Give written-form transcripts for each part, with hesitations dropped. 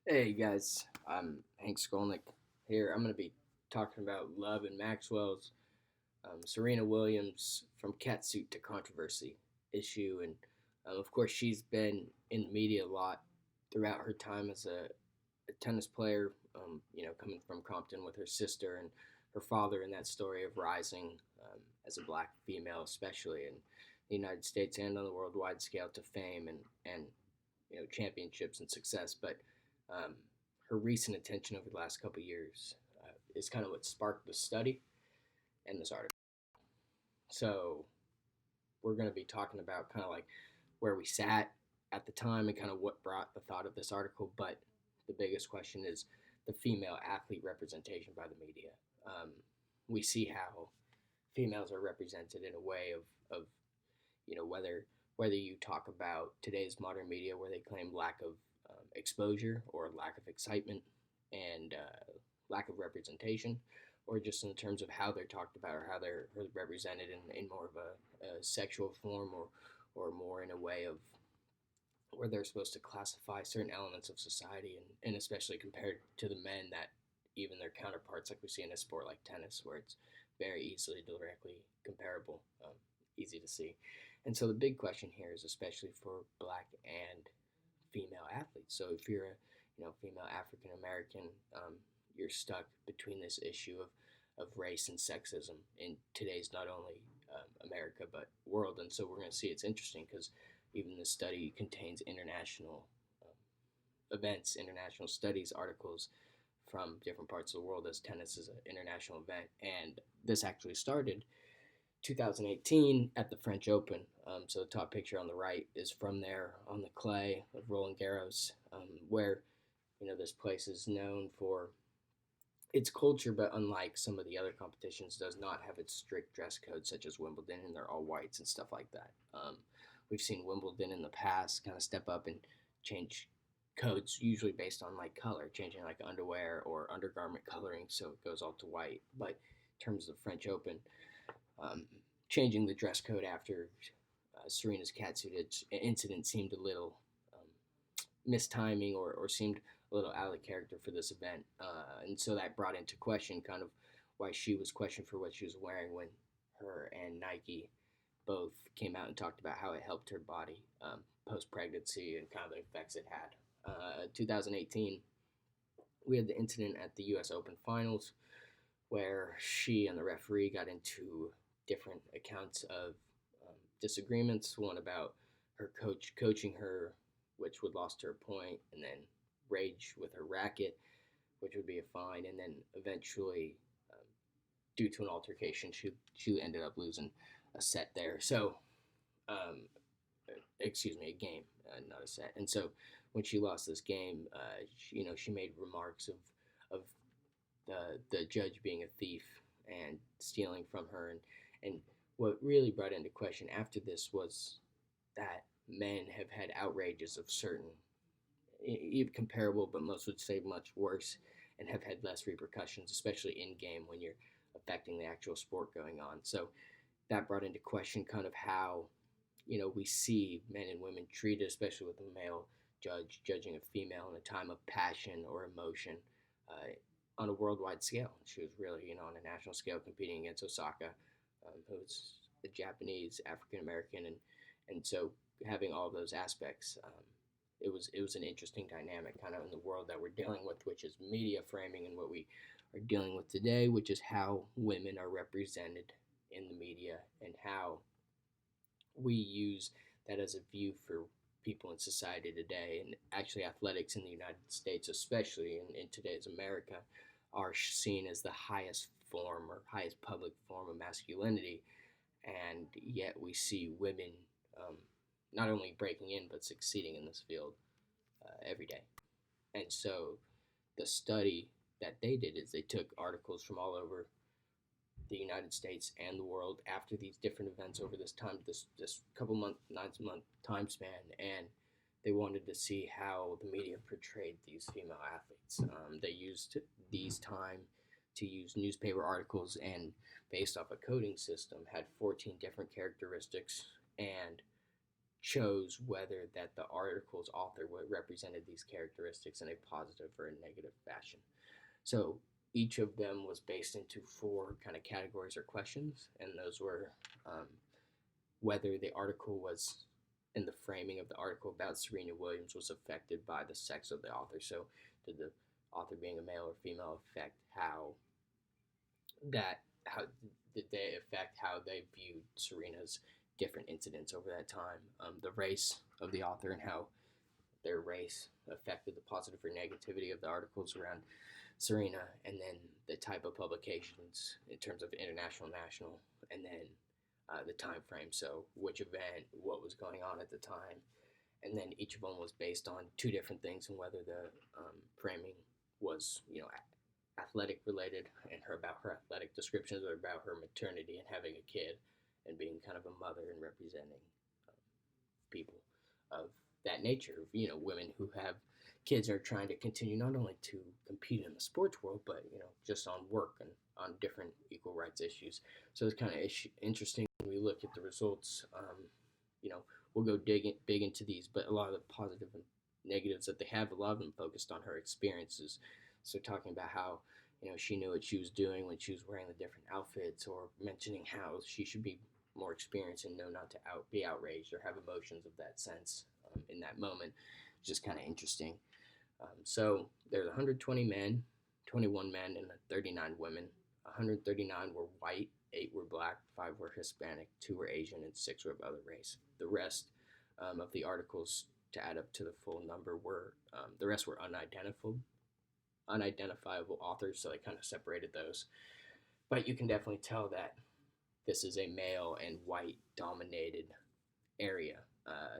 Hey guys, I'm Hank Skolnick here. I'm going to be talking about Love and Maxwell's Serena Williams from Catsuit to controversy issue. And of course, she's been in the media a lot throughout her time as a tennis player, coming from Compton with her sister and her father in that story of rising as a black female, especially in the United States and on the worldwide scale to fame and championships and success. But um, her recent attention over the last couple of years is kind of what sparked the study and this article. So we're going to be talking about kind of like where we sat at the time and kind of what brought the thought of this article. But the biggest question is the female athlete representation by the media. Um, we see how females are represented in a way of whether you talk about today's modern media where they claim lack of exposure or lack of excitement and lack of representation, or just in terms of how they're talked about or how they're represented in more of a sexual form or more in a way of where they're supposed to classify certain elements of society and especially compared to the men that even their counterparts like we see in a sport like tennis where it's very easily directly comparable, easy to see. And so the big question here is especially for black and female athletes. So if you're a female African American, you're stuck between this issue of race and sexism in today's not only America but world. And so we're going to see it's interesting because even this study contains international events, international studies, articles from different parts of the world as tennis is an international event. And this actually started 2018 at the French Open. So the top picture on the right is from there on the clay of Roland Garros, where this place is known for its culture, but unlike some of the other competitions, does not have its strict dress code such as Wimbledon, and they're all whites and stuff like that. We've seen Wimbledon in the past kind of step up and change codes, usually based on like color, changing like underwear or undergarment coloring, so it goes all to white. But in terms of the French Open, um, changing the dress code after Serena's catsuit incident seemed a little mistiming or seemed a little out of character for this event. And so that brought into question kind of why she was questioned for what she was wearing when her and Nike both came out and talked about how it helped her body post pregnancy and kind of the effects it had. 2018, we had the incident at the U.S. Open Finals where she and the referee got into different accounts of disagreements. One about her coach coaching her, which would lost her a point, and then rage with her racket, which would be a fine, and then eventually, due to an altercation, she ended up losing a set there. So, um, excuse me, a game, not a set. And so when she lost this game, she made remarks of the judge being a thief and stealing from her. And what really brought into question after this was that men have had outrages of certain, even comparable, but most would say much worse, and have had less repercussions, especially in game when you're affecting the actual sport going on. So that brought into question kind of how we see men and women treated, especially with a male judge judging a female in a time of passion or emotion on a worldwide scale. She was really, on a national scale competing against Osaka, who's a Japanese African American, and so having all those aspects, it was an interesting dynamic kind of in the world that we're dealing with, which is media framing, and what we are dealing with today, which is how women are represented in the media and how we use that as a view for people in society today. And actually, athletics in the United States, especially in today's America, are seen as the highest form or highest public form of masculinity. And yet we see women not only breaking in, but succeeding in this field every day. And so the study that they did is they took articles from all over the United States and the world after these different events over this couple month 9 month time span, and they wanted to see how the media portrayed these female athletes. They used these time to use newspaper articles and based off a coding system had 14 different characteristics and chose whether that the article's author represented these characteristics in a positive or a negative fashion. So each of them was based into four kind of categories or questions, and those were um, whether the article was in the framing of the article about Serena Williams was affected by the sex of the author. So did the author being a male or female affect how did they affect how they viewed Serena's different incidents over that time, the race of the author and how their race affected the positive or negativity of the articles around Serena, and then the type of publications in terms of international, national, and then the time frame. So which event, what was going on at the time, and then each of them was based on two different things, and whether the framing was athletic related and about her athletic descriptions, or about her maternity and having a kid and being kind of a mother and representing people of that nature. Women who have kids are trying to continue not only to compete in the sports world, but just on work and on different equal rights issues. So it's kind of interesting when we look at the results. We'll go big into these, but a lot of the positive and negatives that they have, a lot of them focused on her experiences. So talking about how she knew what she was doing when she was wearing the different outfits, or mentioning how she should be more experienced and know not to be outraged or have emotions of that sense in that moment. Just kind of interesting. So there's 120 men, 21 men, and 39 women. 139 were white, 8 were black, 5 were Hispanic, 2 were Asian, and 6 were of other race. The rest of the articles, to add up to the full number, were the rest were unidentifiable authors, so they kind of separated those. But you can definitely tell that this is a male and white dominated area.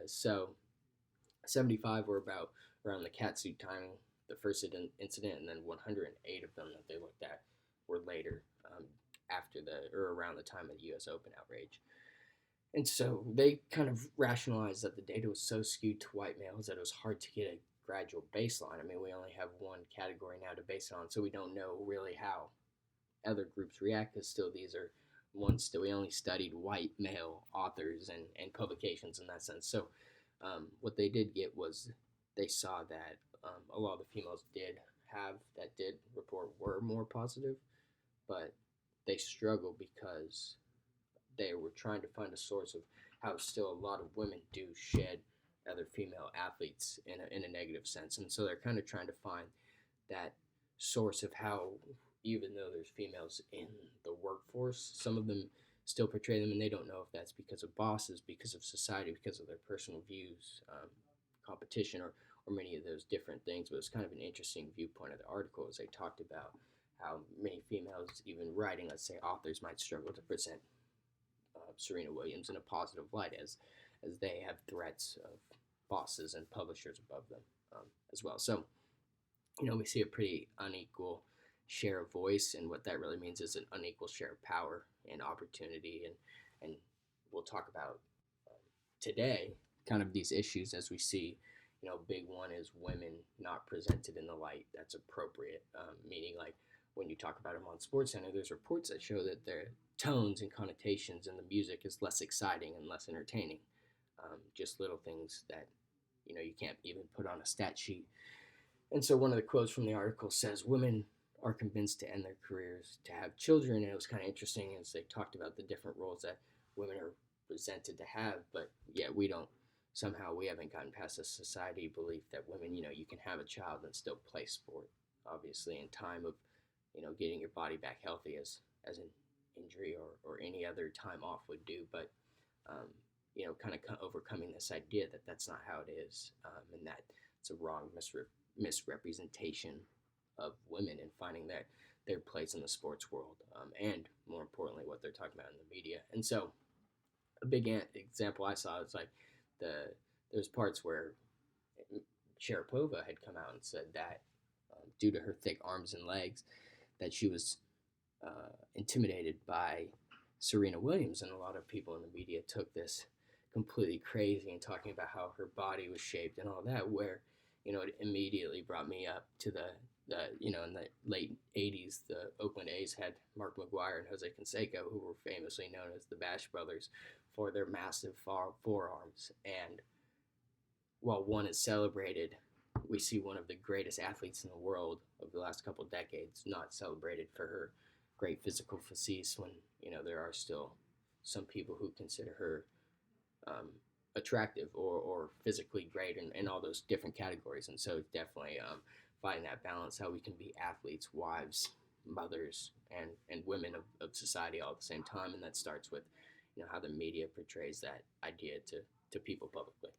So 75 were about around the Catsuit time, the first incident, and then 108 of them that they looked at were later, after around the time of the U.S. Open outrage. And so they kind of rationalized that the data was so skewed to white males that it was hard to get a gradual baseline. I mean, we only have one category now to base it on, so we don't know really how other groups react, because still these are ones that we only studied white male authors and publications in that sense. So what they did get was they saw that a lot of the females did report were more positive, but they struggled because they were trying to find a source of how still a lot of women do shed other female athletes in a negative sense. And so they're kind of trying to find that source of how, even though there's females in the workforce, some of them still portray them, and they don't know if that's because of bosses, because of society, because of their personal views, competition, or many of those different things. But it's kind of an interesting viewpoint of the article, as they talked about how many females, even writing, let's say authors, might struggle to present Serena Williams in a positive light, as they have threats of bosses and publishers above them as well. So, we see a pretty unequal share of voice, and what that really means is an unequal share of power and opportunity. And we'll talk about today kind of these issues as we see. Big one is women not presented in the light that's appropriate, meaning like when you talk about them on SportsCenter, there's reports that show that their tones and connotations in the music is less exciting and less entertaining. Just little things that you can't even put on a stat sheet. And so one of the quotes from the article says, "Women are convinced to end their careers to have children." And it was kind of interesting as they talked about the different roles that women are presented to have, but yet we haven't gotten past the society belief that women, you can have a child and still play sport, obviously in time of, getting your body back healthy as an injury or any other time off would do. But, kind of overcoming this idea that that's not how it is, and that it's a wrong misrepresentation of women and finding their place in the sports world, and more importantly, what they're talking about in the media. And so a big example I saw is like there's parts where Sharapova had come out and said that due to her thick arms and legs, that she was intimidated by Serena Williams, and a lot of people in the media took this completely crazy and talking about how her body was shaped and all that, where it immediately brought me up to the In the late '80s, the Oakland A's had Mark McGwire and Jose Canseco, who were famously known as the Bash Brothers for their massive forearms. And while one is celebrated, we see one of the greatest athletes in the world of the last couple of decades not celebrated for her great physical physique when, there are still some people who consider her attractive or physically great in all those different categories. And so definitely finding that balance, how we can be athletes, wives, mothers, and women of society all at the same time. And that starts with, how the media portrays that idea to people publicly.